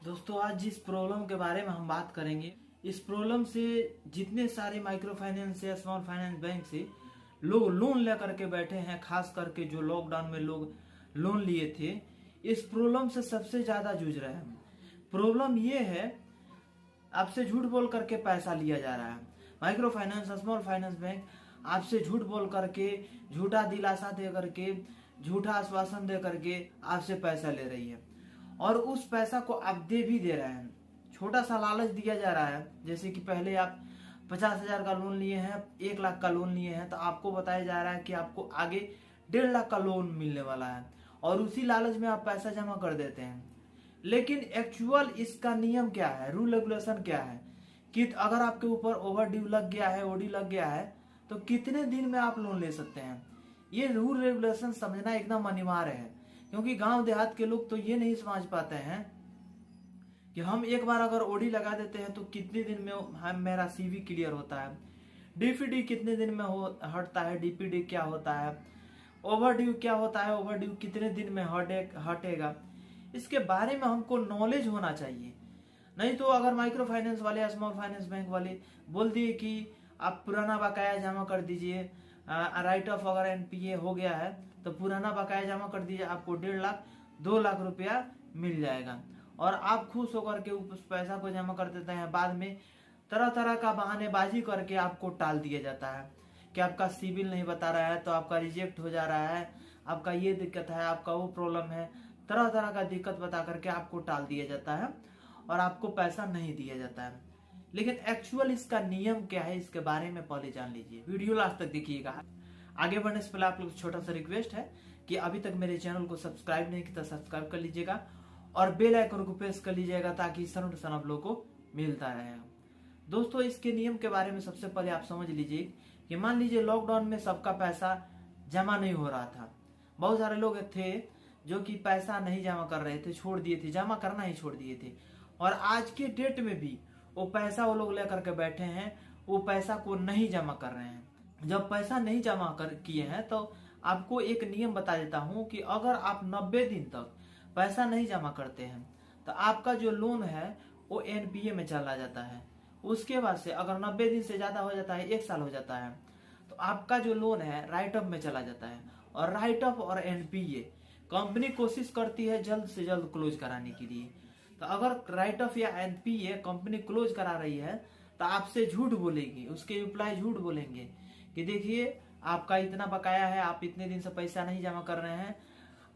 दोस्तों आज जिस प्रॉब्लम के बारे में हम बात करेंगे, इस प्रॉब्लम से जितने सारे माइक्रो फाइनेंस या स्मॉल फाइनेंस बैंक से लोग लोन लेकर के बैठे हैं, खास करके जो लॉकडाउन में लोग लोन लिए थे, इस प्रॉब्लम से सबसे ज्यादा जूझ रहे हैं। प्रॉब्लम ये है, आपसे झूठ बोल करके पैसा लिया जा रहा है। Micro finance, small finance bank आपसे झूठ बोल करके, झूठा दिलासा दे करके, झूठा आश्वासन दे करके आपसे पैसा ले रही है और उस पैसा को आप दे भी दे रहे हैं। छोटा सा लालच दिया जा रहा है, जैसे कि पहले आप 50,000 का लोन लिए हैं, 1 लाख का लोन लिए हैं, तो आपको बताया जा रहा है कि आपको आगे 1.5 लाख का लोन मिलने वाला है और उसी लालच में आप पैसा जमा कर देते हैं। लेकिन एक्चुअल इसका नियम क्या है, रूल रेगुलेशन क्या है कि अगर आपके ऊपर ओवर ड्यू लग गया है, ओडी लग गया है, तो कितने दिन में आप लोन ले सकते हैं। ये रूल रेगुलेशन समझना एकदम अनिवार्य है, क्योंकि गांव देहात के लोग तो ये नहीं समझ पाते हैं कि हम एक बार अगर ओडी लगा देते हैं तो कितने दिन में मेरा सीवी क्लियर होता है, डीपीडी कितने दिन में हटता है, डीपीडी क्या होता है, ओवरड्यू क्या होता है, ओवरड्यू कितने दिन में हटेगा। इसके बारे में हमको नॉलेज होना चाहिए। नहीं तो अगर माइक्रो फाइनेंस वाले या स्मॉल फाइनेंस बैंक वाले बोल दिए कि आप पुराना बकाया जमा कर दीजिए, राइट ऑफ अगर एनपीए हो गया है तो पुराना बकाया जमा कर दीजिए, आपको 1.5 लाख 2 लाख रुपया मिल जाएगा और आप खुश होकर के उस पैसा को जमा कर देते हैं। बाद में तरह तरह का बहानेबाजी करके आपको टाल दिया जाता है कि आपका सिविल नहीं बता रहा है तो आपका रिजेक्ट हो जा रहा है, आपका ये दिक्कत है, आपका वो प्रॉब्लम है, तरह तरह का दिक्कत बता करके आपको टाल दिया जाता है और आपको पैसा नहीं दिया जाता है। लेकिन एक्चुअल इसका नियम क्या है, इसके बारे में पहले जान लीजिए। वीडियो लास्ट तक देखिएगा। आगे बढ़ने से पहले आप लोग छोटा सा रिक्वेस्ट है कि अभी तक मेरे चैनल को सब्सक्राइब नहीं किया तो सब्सक्राइब कर लीजिएगा और बेल आइकन को प्रेस कर लीजिएगा ताकि नोटिफिकेशन आप लोग को मिलता रहे। दोस्तों इसके नियम के बारे में सबसे पहले आप समझ लीजिए कि मान लीजिए लॉकडाउन में सबका पैसा जमा नहीं हो रहा था। बहुत सारे लोग थे जो कि पैसा नहीं जमा कर रहे थे, छोड़ दिए थे, जमा करना ही छोड़ दिए थे और आज के डेट में भी वो पैसा वो लोग लेकर के बैठे हैं, वो पैसा को नहीं जमा कर रहे हैं। जब पैसा नहीं जमा कर किए हैं तो आपको एक नियम बता देता हूं कि अगर आप 90 दिन तक पैसा नहीं जमा करते हैं तो आपका जो लोन है वो एनपीए में चला जाता है। उसके बाद से अगर 90 दिन से ज्यादा हो जाता है, 1 साल हो जाता है, तो आपका जो लोन है राइट ऑफ में चला जाता है और राइट ऑफ और एनपीए कंपनी कोशिश करती है जल्द से जल्द क्लोज कराने के लिए। तो अगर राइट ऑफ या एनपीए कंपनी क्लोज करा रही है तो आपसे झूठ बोलेगी, उसके एम्प्लॉय झूठ बोलेंगे कि देखिए आपका इतना बकाया है, आप इतने दिन से पैसा नहीं जमा कर रहे हैं।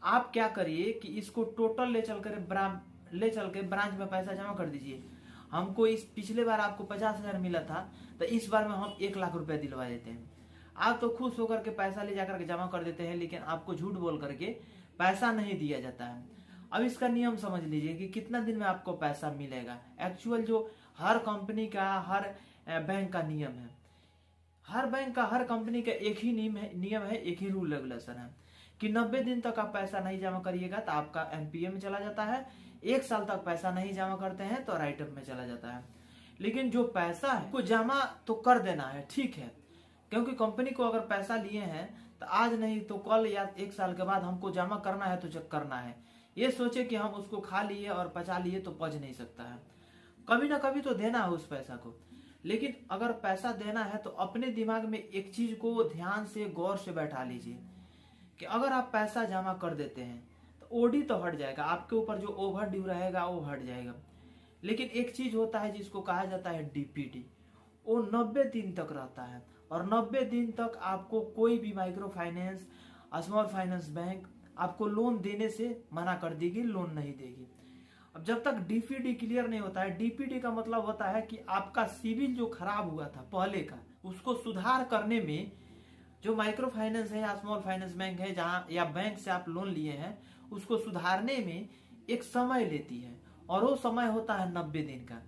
आप क्या करिए कि इसको टोटल ले चल के ब्रांच में पैसा जमा कर दीजिए। हमको इस पिछले बार आपको 50,000 मिला था तो इस बार में हम 1 लाख रुपया दिलवा देते हैं। आप तो खुश होकर के पैसा ले जाकर के जमा कर देते हैं, लेकिन आपको झूठ बोल करके पैसा नहीं दिया जाता है। अब इसका नियम समझ लीजिए कि कितना दिन में आपको पैसा मिलेगा। एक्चुअल जो हर कंपनी का, हर बैंक का नियम है, हर बैंक का, हर कंपनी का एक ही नियम है, एक ही रूल रेगुलेशन है कि 90 दिन तक आप पैसा नहीं जमा करिएगा तो आपका एनपीए में चला जाता है, 1 साल तक पैसा नहीं जमा करते हैं तो राइट ऑफ में चला जाता है। लेकिन जो पैसा है को जमा तो कर देना है, ठीक है, क्योंकि कंपनी को अगर पैसा लिए हैं तो आज नहीं तो कल या 1 साल के बाद हमको जमा करना है तो चेक करना है। ये सोचे कि हम उसको खा लिए और पचा लिए तो पच नहीं सकता है, कभी ना कभी तो देना है उस पैसा को। लेकिन अगर पैसा देना है तो अपने दिमाग में एक चीज को ध्यान से गौर से बैठा लीजिए कि अगर आप पैसा जमा कर देते हैं तो ओडी तो हट जाएगा, आपके ऊपर जो ओवर ड्यू रहेगा वो हट जाएगा। लेकिन एक चीज होता है जिसको कहा जाता है डीपीडी, वो 90 दिन तक रहता है और 90 दिन तक आपको कोई भी micro finance, small finance bank आपको लोन देने से मना कर देगी, लोन नहीं देगी। अब जब तक डीपीडी क्लियर नहीं होता है, डीपीडी का मतलब होता है कि आपका सिविल जो खराब हुआ था पहले का, उसको सुधार करने में जो माइक्रो फाइनेंस है या स्मॉल फाइनेंस बैंक है जहां या बैंक से आप लोन लिए हैं, उसको सुधारने में एक समय लेती है और वो समय होता है 90 दिन का।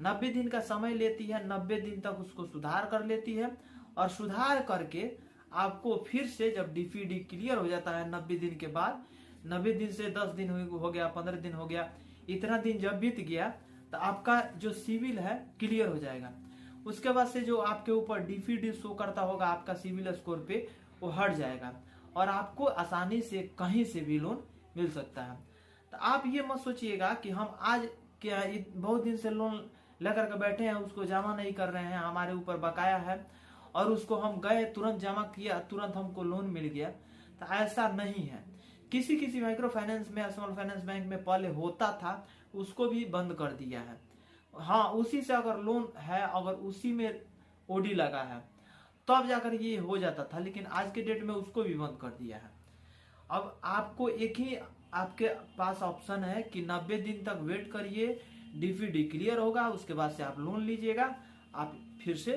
90 दिन का समय लेती है, 90 दिन तक उसको सुधार कर लेती है और सुधार करके आपको फिर से जब डीपीडी क्लियर हो जाता है 90 दिन के बाद, 90 दिन से 10 दिन हो गया, 15 दिन हो गया, इतना दिन जब बीत गया तो आपका जो सिविल है क्लियर हो जाएगा। उसके बाद से जो आपके ऊपर डीपीडी शो करता होगा आपका सिविल स्कोर पे, वो हट जाएगा और आपको आसानी से कहीं से भी लोन मिल सकता है। तो आप ये मत सोचिएगा कि हम आज क्या बहुत दिन से लोन लेकर के बैठे हैं, उसको जमा नहीं कर रहे हैं, हमारे ऊपर बकाया है और उसको हम गए तुरंत जमा किया, तुरंत हमको लोन मिल गया। तो ऐसा नहीं है। किसी किसी माइक्रो फाइनेंस में, स्मॉल फाइनेंस बैंक में पहले होता था, उसको भी बंद कर दिया है। हाँ, उसी से अगर लोन है, अगर उसी में ओडी लगा है तब जाकर ये हो जाता था, लेकिन आज के डेट में उसको भी बंद कर दिया है। अब आपको एक ही आपके पास ऑप्शन है कि 90 दिन तक वेट करिए, डीपीडी क्लियर होगा, उसके बाद से आप लोन लीजिएगा, आप फिर से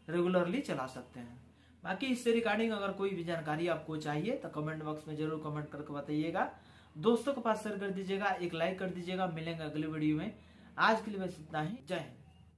रेगुलरली चला सकते हैं। बाकी इससे रिगार्डिंग अगर कोई भी जानकारी आपको चाहिए तो कमेंट बॉक्स में जरूर कमेंट करके बताइएगा, दोस्तों के पास शेयर कर दीजिएगा, एक लाइक कर दीजिएगा। मिलेंगे अगले वीडियो में। आज के लिए बस इतना ही। जय हिंद।